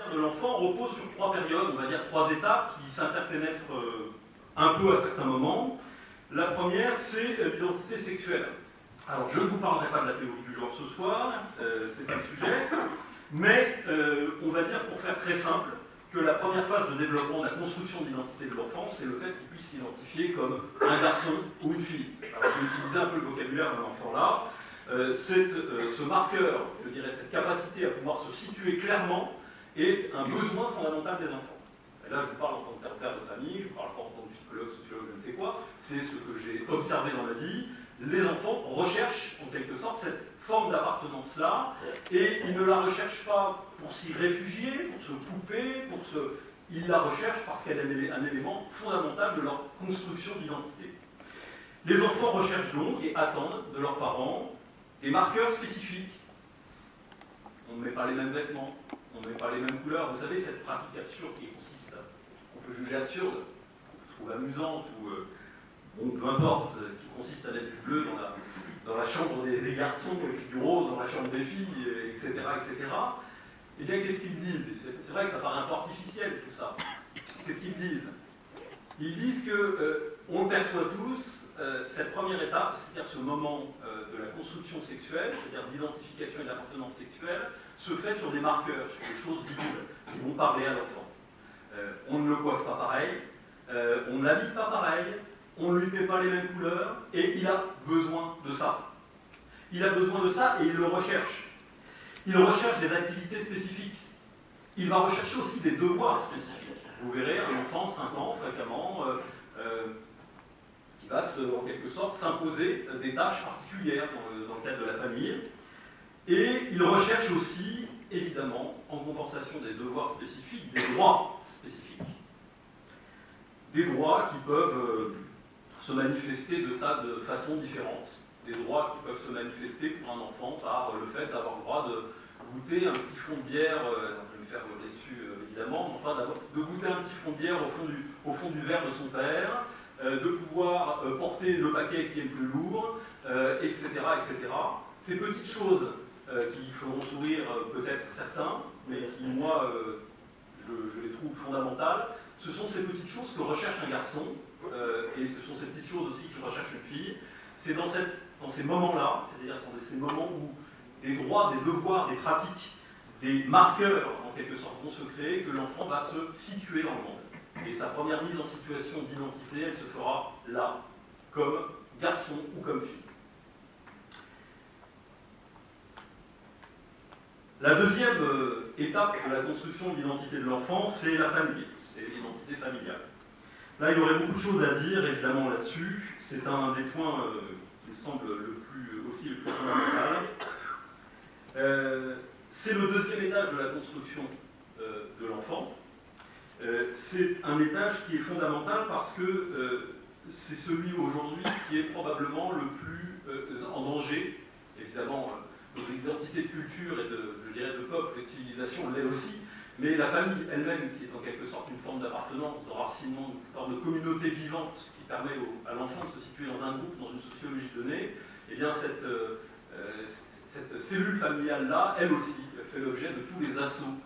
de l'enfant repose sur 3 périodes, on va dire 3 étapes qui s'interpénètrent un peu à certains moments. La première, c'est l'identité sexuelle. Alors, je ne vous parlerai pas de la théorie du genre ce soir, c'est pas le sujet, mais on va dire, pour faire très simple, que la première phase de développement de la construction de l'identité de l'enfant, c'est le fait qu'il puisse s'identifier comme un garçon ou une fille. Alors, j'ai utilisé un peu le vocabulaire d'un enfant là. Ce marqueur, je dirais, cette capacité à pouvoir se situer clairement, est un besoin fondamental des enfants. Et là, je vous parle en tant que père de famille, je vous parle pas en tant que psychologue, sociologue, je ne sais quoi, c'est ce que j'ai observé dans la vie. Les enfants recherchent en quelque sorte cette forme d'appartenance-là, et ils ne la recherchent pas pour s'y réfugier, pour se couper, ils la recherchent parce qu'elle est un élément fondamental de leur construction d'identité. Les enfants recherchent donc et attendent de leurs parents des marqueurs spécifiques. On ne met pas les mêmes vêtements, on ne met pas les mêmes couleurs. Vous savez, cette pratique absurde qui consiste, qu'on peut juger absurde, qu'on trouve amusante, ou bon, peu importe, qui consiste à mettre du bleu dans la chambre des garçons, et puis du rose dans la chambre des filles, etc., etc. Eh bien, qu'est-ce qu'ils disent? C'est vrai que ça paraît un peu artificiel, tout ça. Qu'est-ce qu'ils disent? Ils disent qu'on perçoit tous cette première étape, c'est-à-dire ce moment de la construction sexuelle, c'est-à-dire d'identification et d'appartenance sexuelle, se fait sur des marqueurs, sur des choses visibles, qui vont parler à l'enfant. On ne le coiffe pas pareil, on ne l'habille pas pareil, on ne lui met pas les mêmes couleurs, et il a besoin de ça. Il a besoin de ça et il le recherche. Il recherche des activités spécifiques. Il va rechercher aussi des devoirs spécifiques. Vous verrez un enfant, 5 ans, fréquemment, qui va, en quelque sorte, s'imposer des tâches particulières dans le cadre de la famille. Et il recherche aussi, évidemment, en compensation des devoirs spécifiques, des droits spécifiques. Des droits qui peuvent se manifester de tas de façons différentes. Des droits qui peuvent se manifester pour un enfant par le fait d'avoir le droit de goûter un petit fond de bière, je vais me faire déçu évidemment, mais enfin de goûter un petit fond de bière au fond du verre de son père, de pouvoir porter le paquet qui est le plus lourd, etc., etc. Ces petites choses qui feront sourire peut-être certains, mais qui, moi, je les trouve fondamentales, ce sont ces petites choses que recherche un garçon, et ce sont ces petites choses aussi que je recherche une fille. C'est dans ces moments-là, c'est-à-dire dans ces moments où des droits, des devoirs, des pratiques, des marqueurs, en quelque sorte, vont se créer, que l'enfant va se situer dans le monde. Et sa première mise en situation d'identité, elle se fera là, comme garçon ou comme fille. La deuxième étape de la construction de l'identité de l'enfant, c'est la famille, c'est l'identité familiale. Là, il y aurait beaucoup de choses à dire, évidemment, là-dessus. C'est un des points qui me semble aussi le plus fondamental. C'est le deuxième étage de la construction de l'enfant. C'est un étage qui est fondamental parce que c'est celui aujourd'hui qui est probablement le plus en danger. Évidemment, notre identité de culture et de peuple et de civilisation l'est aussi, mais la famille elle-même, qui est en quelque sorte une forme d'appartenance, de racinement, une forme de communauté vivante qui permet à l'enfant de se situer dans un groupe, dans une sociologie donnée, eh bien cette cellule familiale-là, elle aussi, fait l'objet de tous les assauts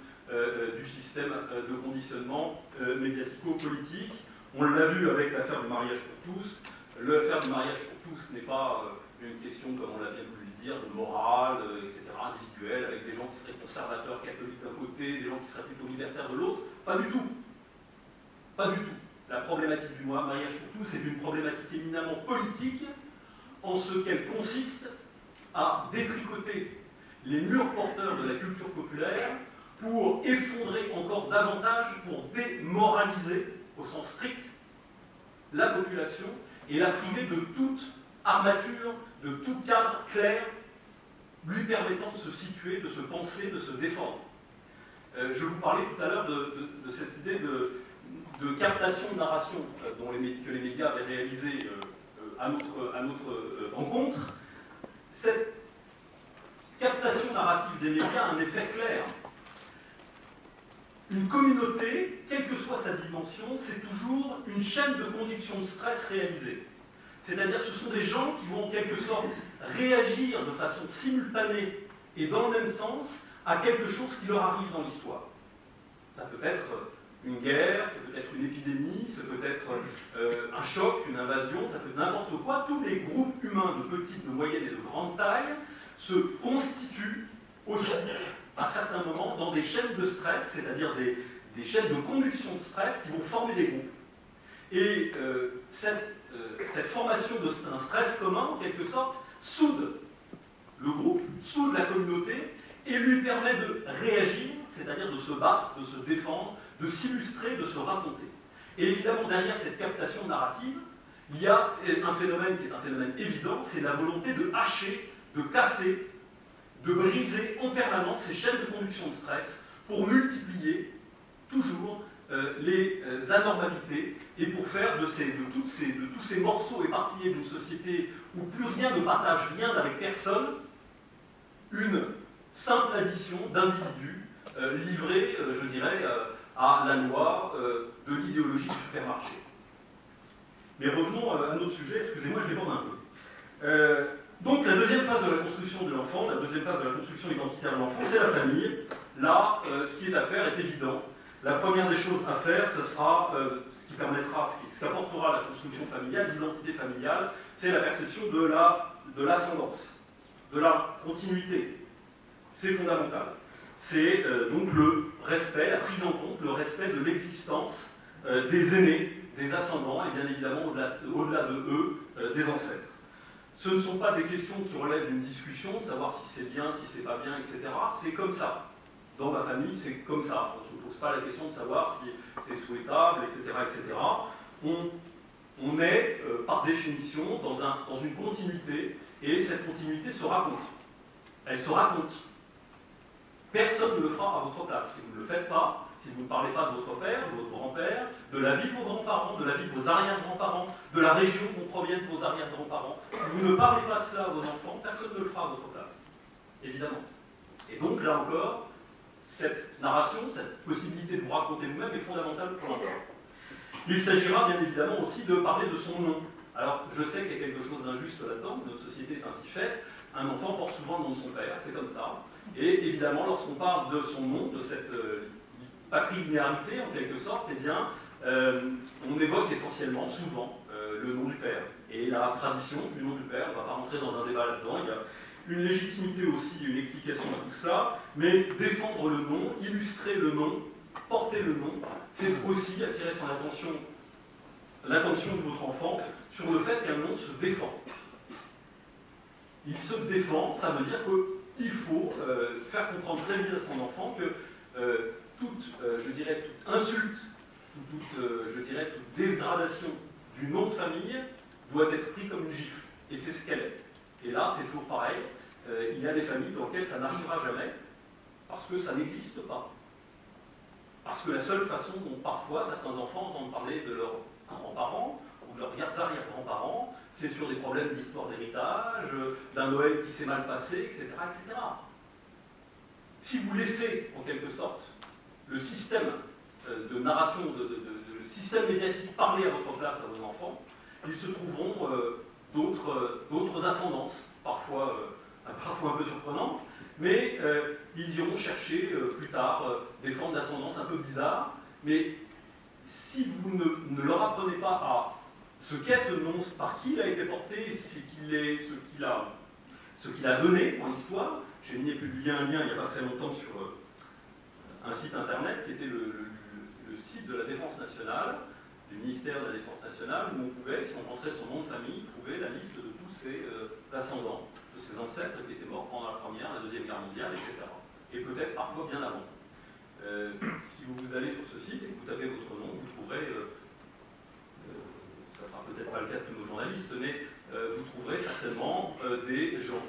du système de conditionnement médiatico-politique. On l'a vu avec l'affaire du mariage pour tous. L'affaire du mariage pour tous n'est pas une question, comme on l'a bien voulu le dire, de morale, etc., individuelle, avec des gens qui seraient conservateurs, catholiques d'un côté, des gens qui seraient plutôt libertaires de l'autre. Pas du tout. Pas du tout. La problématique du mariage pour tous est une problématique éminemment politique, en ce qu'elle consiste à détricoter les murs porteurs de la culture populaire pour effondrer encore davantage, pour démoraliser, au sens strict, la population et la priver de toute armature, de tout cadre clair, lui permettant de se situer, de se penser, de se défendre. Je vous parlais tout à l'heure de cette idée de captation de narration que les médias avaient réalisé à notre rencontre. Cette captation narrative des médias a un effet clair. Une communauté, quelle que soit sa dimension, c'est toujours une chaîne de conduction de stress réalisée. C'est-à-dire que ce sont des gens qui vont en quelque sorte réagir de façon simultanée et dans le même sens à quelque chose qui leur arrive dans l'histoire. Ça peut être une guerre, ça peut être une épidémie, ça peut être un choc, une invasion, ça peut être n'importe quoi. Tous les groupes humains de petite, de moyenne et de grande taille se constituent aussi, à certains moments, dans des chaînes de stress, c'est-à-dire des chaînes de conduction de stress qui vont former des groupes. Et cette formation d'un stress commun, en quelque sorte, soude le groupe, soude la communauté, et lui permet de réagir, c'est-à-dire de se battre, de se défendre, de s'illustrer, de se raconter. Et évidemment, derrière cette captation narrative, il y a un phénomène qui est un phénomène évident, c'est la volonté de hacher, de casser, de briser en permanence ces chaînes de conduction de stress pour multiplier toujours les anormalités et pour faire de tous ces morceaux éparpillés d'une société où plus rien ne partage rien avec personne, une simple addition d'individus livrés, je dirais, à la loi de l'idéologie du supermarché. Mais revenons à notre sujet, excusez-moi, je déborde un peu. Donc la deuxième phase de la construction de l'enfant, la deuxième phase de la construction identitaire de l'enfant, c'est la famille. Là, ce qui est à faire est évident. La première des choses à faire, ce sera ce qui permettra, ce qu'apportera la construction familiale, l'identité familiale, c'est la perception de l'ascendance, de la continuité. C'est fondamental. C'est donc le respect, la prise en compte, le respect de l'existence des aînés, des ascendants, et bien évidemment, au-delà de eux, des ancêtres. Ce ne sont pas des questions qui relèvent d'une discussion, de savoir si c'est bien, si c'est pas bien, etc. C'est comme ça. Dans ma famille, c'est comme ça. On ne se pose pas la question de savoir si c'est souhaitable, etc. etc. On est, par définition, dans une continuité, et cette continuité se raconte. Elle se raconte. Personne ne le fera à votre place. Si vous ne le faites pas, si vous ne parlez pas de votre père, de votre grand-père, de la vie de vos grands-parents, de la vie de vos arrière-grands-parents, de la région dont proviennent vos arrière-grands-parents, si vous ne parlez pas de cela à vos enfants, personne ne le fera à votre place. Évidemment. Et donc, là encore, cette narration, cette possibilité de vous raconter vous-même est fondamentale pour l'enfant. Il s'agira bien évidemment aussi de parler de son nom. Alors, je sais qu'il y a quelque chose d'injuste là-dedans, notre société est ainsi faite. Un enfant porte souvent le nom de son père, c'est comme ça. Et évidemment, lorsqu'on parle de son nom, de cette patrilinéarité en quelque sorte, eh bien, on évoque essentiellement, souvent, le nom du père. Et la tradition du nom du père, on ne va pas rentrer dans un débat là-dedans, il y a une légitimité aussi, une explication à tout ça, mais défendre le nom, illustrer le nom, porter le nom, c'est aussi attirer son attention, l'attention de votre enfant sur le fait qu'un nom se défend. Il se défend, ça veut dire qu'il faut faire comprendre très vite à son enfant que je dirais, toute insulte, toute dégradation du nom de famille doit être pris comme une gifle. Et c'est ce qu'elle est. Et là, c'est toujours pareil. Il y a des familles dans lesquelles ça n'arrivera jamais, parce que ça n'existe pas. Parce que la seule façon dont parfois certains enfants entendent parler de leurs grands-parents ou de leurs arrière-grands-parents, c'est sur des problèmes d'histoire d'héritage, d'un Noël qui s'est mal passé, etc., etc. Si vous laissez, en quelque sorte, le système de narration, le système médiatique parler à votre place à vos enfants, ils se trouveront d'autres ascendances, parfois un peu surprenantes, mais ils iront chercher plus tard des formes d'ascendance un peu bizarres. Mais si vous ne leur apprenez pas à ce qu'est ce nom, par qui il a été porté, ce qu'il a donné en histoire, j'ai publié un lien il n'y a pas très longtemps sur un site internet qui était le site de la Défense nationale, du ministère de la Défense nationale, où on pouvait, si on rentrait son nom de famille, trouver la liste de tous ses ascendants, de ses ancêtres qui étaient morts pendant la Première, la Deuxième Guerre mondiale, etc. Et peut-être parfois bien avant. Si vous allez sur ce site et que vous tapez votre nom, vous trouverez, ça ne sera peut-être pas le cas de tous nos journalistes, mais vous trouverez certainement des gens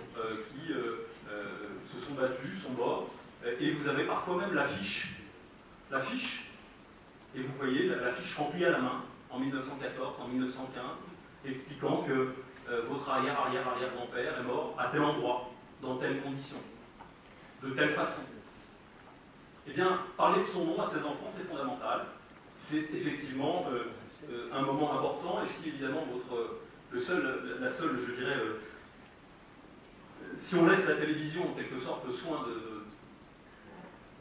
qui se sont battus, sont morts, et vous avez parfois même l'affiche, et vous voyez l'affiche remplie à la main, en 1914, en 1915, expliquant que votre arrière-arrière-arrière-grand-père est mort à tel endroit, dans telles conditions, de telle façon. Eh bien, parler de son nom à ses enfants, c'est fondamental. C'est effectivement un moment important, et si évidemment la seule, je dirais, si on laisse la télévision en quelque sorte le soin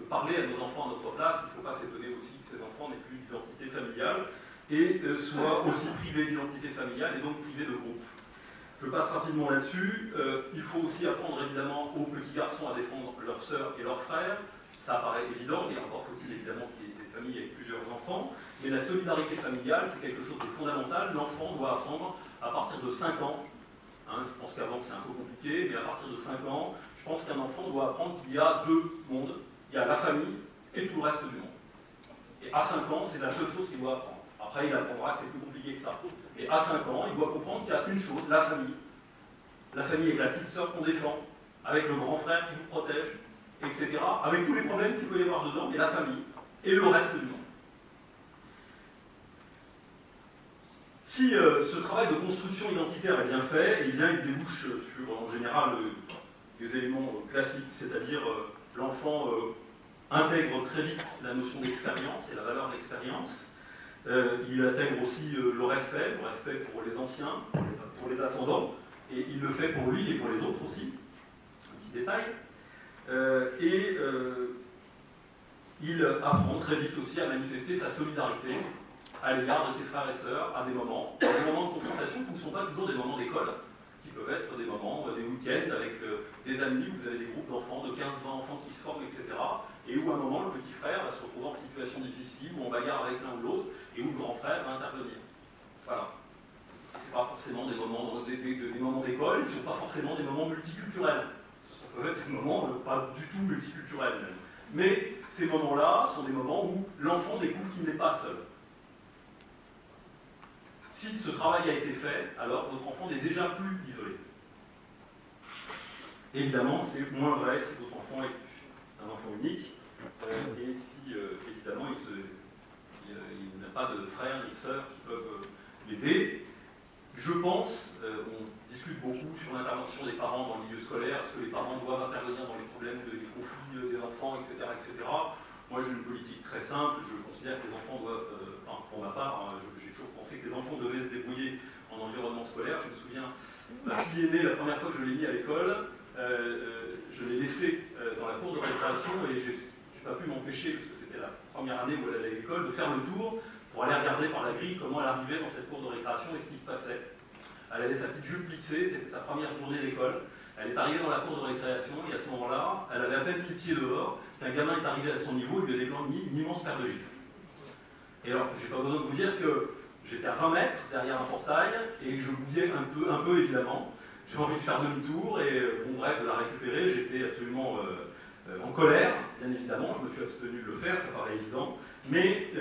parler à nos enfants à notre place. Il ne faut pas s'étonner aussi que ces enfants n'aient plus d'identité familiale et soient aussi privés d'identité familiale et donc privés de groupe. Je passe rapidement là-dessus. Il faut aussi apprendre évidemment aux petits garçons à défendre leurs sœurs et leurs frères. Ça paraît évident, et encore faut-il évidemment qu'il y ait des familles avec plusieurs enfants. Mais la solidarité familiale, c'est quelque chose de fondamental. L'enfant doit apprendre à partir de 5 ans. Je pense qu'avant c'est un peu compliqué, mais à partir de 5 ans, je pense qu'un enfant doit apprendre qu'il y a deux mondes. Il y a la famille et tout le reste du monde. Et à 5 ans, c'est la seule chose qu'il doit apprendre. Après, il apprendra que c'est plus compliqué que ça. Et à 5 ans, il doit comprendre qu'il y a une chose, la famille. La famille avec la petite sœur qu'on défend, avec le grand frère qui vous protège, etc. Avec tous les problèmes qu'il peut y avoir dedans, et la famille, et le reste du monde. Si ce travail de construction identitaire est bien fait, il débouche sur, en général, des éléments classiques, c'est-à-dire l'enfant intègre très vite la notion d'expérience et la valeur de l'expérience. Il intègre aussi le respect pour les anciens, pour les ascendants, et il le fait pour lui et pour les autres aussi, un petit détail. Il apprend très vite aussi à manifester sa solidarité à l'égard de ses frères et sœurs à des moments de confrontation qui ne sont pas toujours des moments d'école, qui peuvent être des moments, des week-ends avec des amis, où vous avez des groupes d'enfants, de 15-20 enfants qui se forment, etc. Et où à un moment, le petit frère va se retrouver en situation difficile, ou en bagarre avec l'un ou l'autre, et où le grand frère va intervenir. Voilà. Ce n'est pas forcément des moments d'école, ce ne sont pas forcément des moments multiculturels. Ça peut être des moments pas du tout multiculturels même. Mais ces moments-là sont des moments où l'enfant découvre qu'il n'est pas seul. Si ce travail a été fait, alors votre enfant n'est déjà plus isolé. Évidemment, c'est moins vrai si votre enfant est un enfant unique, et si, évidemment, il n'a pas de frères ni de sœurs qui peuvent l'aider. Je pense, on discute beaucoup sur l'intervention des parents dans le milieu scolaire, est-ce que les parents doivent intervenir dans les problèmes des conflits des enfants, etc., etc. Moi, j'ai une politique très simple, je considère que les enfants doivent, pour ma part, j'ai toujours pensé que les enfants devaient se débrouiller en environnement scolaire. Je me souviens, ma fille aînée, la première fois que je l'ai mis à l'école, je l'ai laissée dans la cour de récréation et je n'ai pas pu m'empêcher, parce que c'était la première année où elle allait à l'école, de faire le tour pour aller regarder par la grille comment elle arrivait dans cette cour de récréation et ce qui se passait. Elle avait sa petite jupe plissée, c'était sa première journée d'école. Elle est arrivée dans la cour de récréation et à ce moment-là, elle avait à peine les pieds dehors, qu'un gamin est arrivé à son niveau et lui a déclenché une immense paire de gifles. Et alors, je n'ai pas besoin de vous dire que j'étais à 20 mètres derrière un portail et que je bouillais un peu évidemment. J'ai envie de faire demi-tour et, bon bref, de la récupérer. J'étais absolument en colère, bien évidemment. Je me suis abstenu de le faire, ça paraît évident. Mais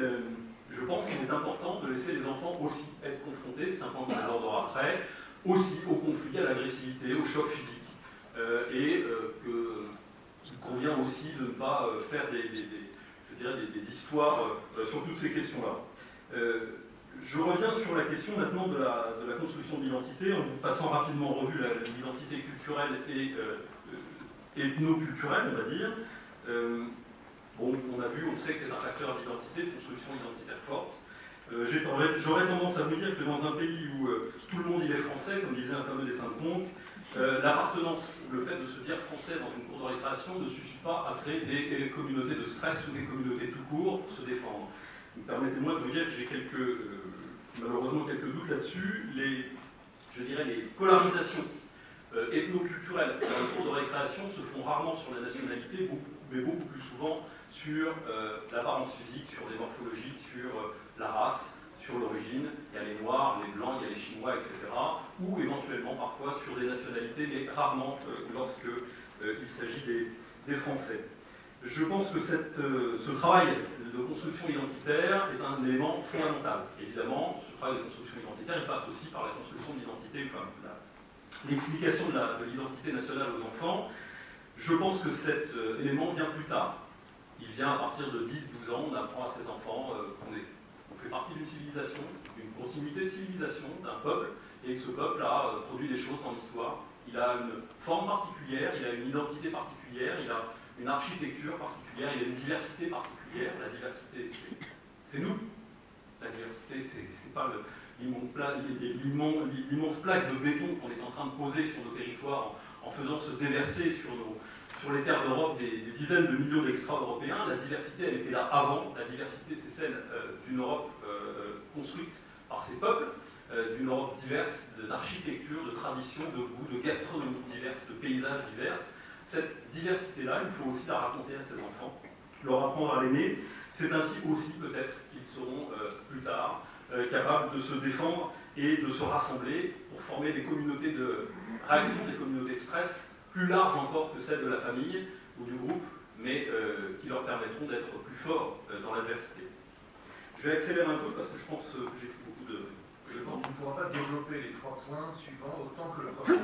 je pense qu'il est important de laisser les enfants aussi être confrontés, c'est un point qu'on abordera après, aussi au conflit, à l'agressivité, au choc physique. Qu'il convient aussi de ne pas faire des histoires sur toutes ces questions-là. Je reviens sur la question maintenant de la construction de l'identité, en vous passant rapidement en revue l'identité culturelle et ethno-culturelle, on va dire. On a vu, on sait que c'est un facteur d'identité, de construction identitaire forte. J'aurais tendance à vous dire que dans un pays où tout le monde il est français, comme disait un fameux dessin de Conque, l'appartenance, le fait de se dire français dans une cour de récréation ne suffit pas à créer des communautés de stress ou des communautés tout court pour se défendre. Permettez-moi de vous dire que j'ai malheureusement quelques doutes là-dessus. Les polarisations ethno-culturelles dans les cours de récréation se font rarement sur la nationalité, mais beaucoup plus souvent sur l'apparence physique, sur les morphologies, sur la race, sur l'origine. Il y a les Noirs, les Blancs, il y a les Chinois, etc. Ou éventuellement parfois sur des nationalités, mais rarement lorsqu'il s'agit des Français. Je pense que ce travail de construction identitaire est un élément fondamental. Évidemment, ce travail de construction identitaire il passe aussi par la construction de l'identité, enfin l'explication de l'identité nationale aux enfants. Je pense que cet élément vient plus tard. Il vient à partir de 10-12 ans, on apprend à ses enfants qu'on fait partie d'une civilisation, d'une continuité de civilisation, d'un peuple, et que ce peuple a produit des choses dans l'histoire. Il a une forme particulière, il a une identité particulière, il a une architecture particulière, il y a une diversité particulière. La diversité, c'est nous. La diversité, c'est pas l'immense plaque de béton qu'on est en train de poser sur nos territoires en faisant se déverser sur les terres d'Europe des dizaines de millions d'extra-européens. La diversité, elle était là avant. La diversité, c'est celle d'une Europe construite par ses peuples, d'une Europe diverse, d'architecture, de traditions, de goûts, de gastronomie diverses, de paysages divers. Cette diversité-là, il faut aussi la raconter à ses enfants, leur apprendre à l'aimer. C'est ainsi aussi peut-être qu'ils seront plus tard capables de se défendre et de se rassembler pour former des communautés de réaction, des communautés de stress, plus larges encore que celles de la famille ou du groupe, mais qui leur permettront d'être plus forts dans l'adversité. Je vais accélérer un peu parce que je pense que j'ai fait beaucoup de... Je pense qu'on ne pourra pas développer les 3 points suivants autant que le premier.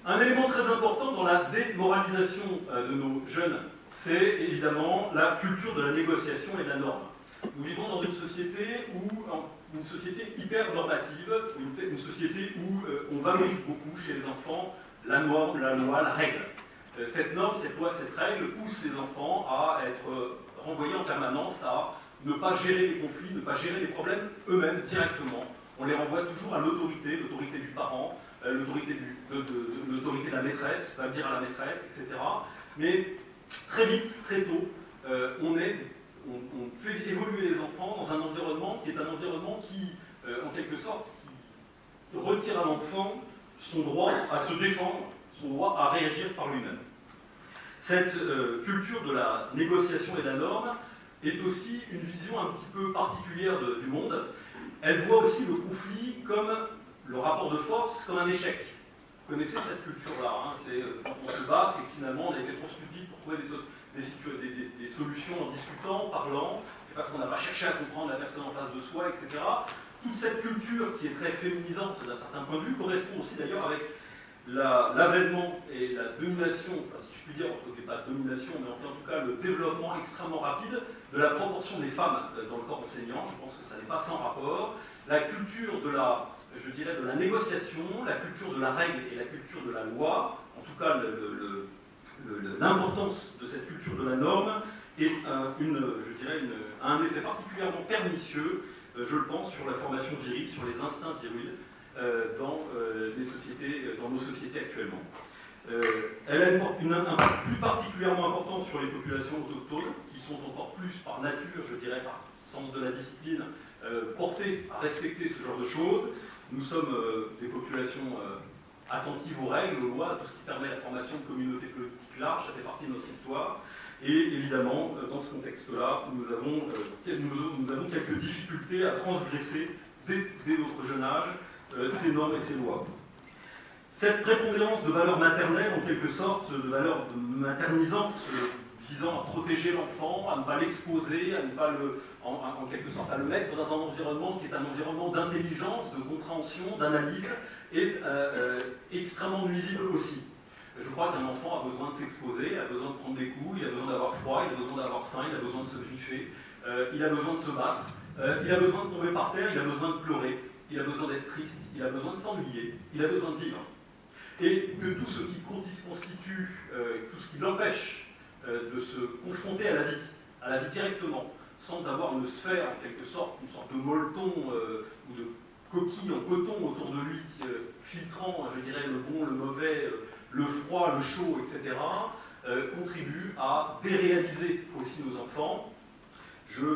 Un élément très important dans la démoralisation de nos jeunes, c'est évidemment la culture de la négociation et de la norme. Nous vivons dans une société hyper normative, une société où on valorise beaucoup chez les enfants la norme, la loi, la règle. Cette norme, cette loi, cette règle pousse les enfants à être renvoyés en permanence à ne pas gérer les conflits, ne pas gérer les problèmes eux-mêmes directement. On les renvoie toujours à l'autorité, l'autorité du parent, l'autorité de la maîtresse, va dire à la maîtresse, etc. Mais très vite, très tôt, on fait évoluer les enfants dans un environnement qui est un environnement qui, en quelque sorte, qui retire à l'enfant son droit à se défendre, son droit à réagir par lui-même. Cette culture de la négociation et de la norme est aussi une vision un petit peu particulière du monde. Elle voit aussi le conflit comme le rapport de force, comme un échec. Vous connaissez cette culture-là, hein, quand on se bat, c'est que finalement on a été trop stupide pour trouver des solutions en discutant, en parlant, c'est parce qu'on n'a pas cherché à comprendre la personne en face de soi, etc. Toute cette culture qui est très féminisante d'un certain point de vue correspond aussi d'ailleurs avec l'avènement et la domination, enfin, si je puis dire, entre guillemets, pas domination, mais en tout cas le développement extrêmement rapide de la proportion des femmes dans le corps enseignant. Je pense que ça n'est pas sans rapport. La culture de la, je dirais, de la négociation, la culture de la règle et la culture de la loi, en tout cas l'importance de cette culture de la norme est un effet particulièrement pernicieux, je le pense, sur la formation virile, sur les instincts virils dans nos sociétés actuellement. Elle a un impact plus particulièrement important sur les populations autochtones, qui sont encore plus par nature, je dirais, par sens de la discipline, portées à respecter ce genre de choses. Nous sommes des populations attentives aux règles, aux lois, à tout ce qui permet la formation de communautés politiques larges, ça fait partie de notre histoire. Et évidemment, dans ce contexte-là, nous avons quelques difficultés à transgresser dès notre jeune âge ces normes et ces lois. Cette prépondérance de valeurs maternelles, en quelque sorte, de valeurs maternisantes, visant à protéger l'enfant, à ne pas l'exposer, à ne pas en quelque sorte à le mettre dans un environnement qui est un environnement d'intelligence, de compréhension, d'analyse, est extrêmement nuisible aussi. Je crois qu'un enfant a besoin de s'exposer, il a besoin de prendre des coups, il a besoin d'avoir froid, il a besoin d'avoir faim, il a besoin de se griffer, il a besoin de se battre, il a besoin de tomber par terre, il a besoin de pleurer, il a besoin d'être triste, il a besoin de s'ennuyer, il a besoin de vivre. Et que tout ce qui constitue, tout ce qui l'empêche de se confronter à la vie directement, sans avoir une sphère en quelque sorte, une sorte de molleton ou de coquille en coton autour de lui, filtrant, je dirais, le bon, le mauvais, le froid, le chaud, etc., contribue à déréaliser aussi nos enfants. Je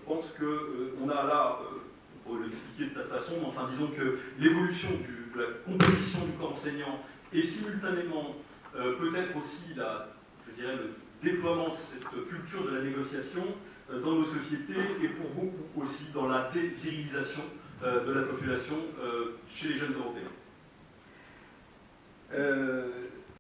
pense qu'on a là, on peut l'expliquer de cette façon, mais enfin disons que l'évolution de la composition du corps enseignant et simultanément peut-être aussi je dirais, le déploiement de cette culture de la négociation dans nos sociétés et pour beaucoup aussi dans la dévirilisation de la population chez les jeunes Européens.